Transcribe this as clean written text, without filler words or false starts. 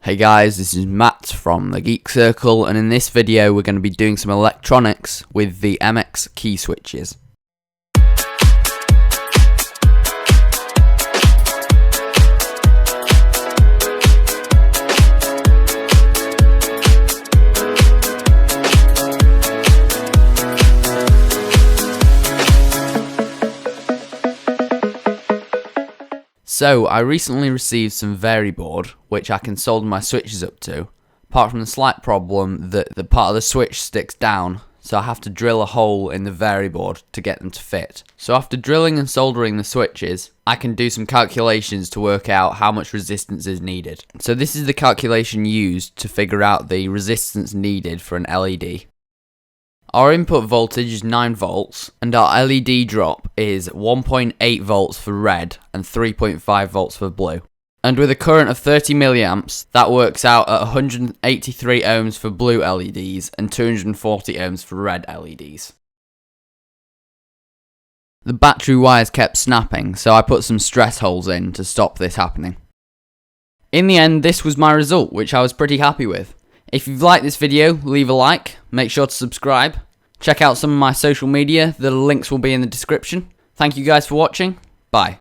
Hey guys, this is Matt from the Geek Circle, and in this video we're going to be doing some electronics with the MX key switches. So, I recently received some VariBoard, which I can solder my switches up to, apart from the slight problem that the part of the switch sticks down, so I have to drill a hole in the VariBoard to get them to fit. So after drilling and soldering the switches, I can do some calculations to work out how much resistance is needed. So this is the calculation used to figure out the resistance needed for an LED. Our input voltage is 9 volts, and our LED drop is 1.8 volts for red and 3.5 volts for blue. And with a current of 30 milliamps, that works out at 183 ohms for blue LEDs and 240 ohms for red LEDs. The battery wires kept snapping, so I put some stress holes in to stop this happening. In the end, this was my result, which I was pretty happy with. If you've liked this video, leave a like, make sure to subscribe, check out some of my social media, the links will be in the description. Thank you guys for watching, bye.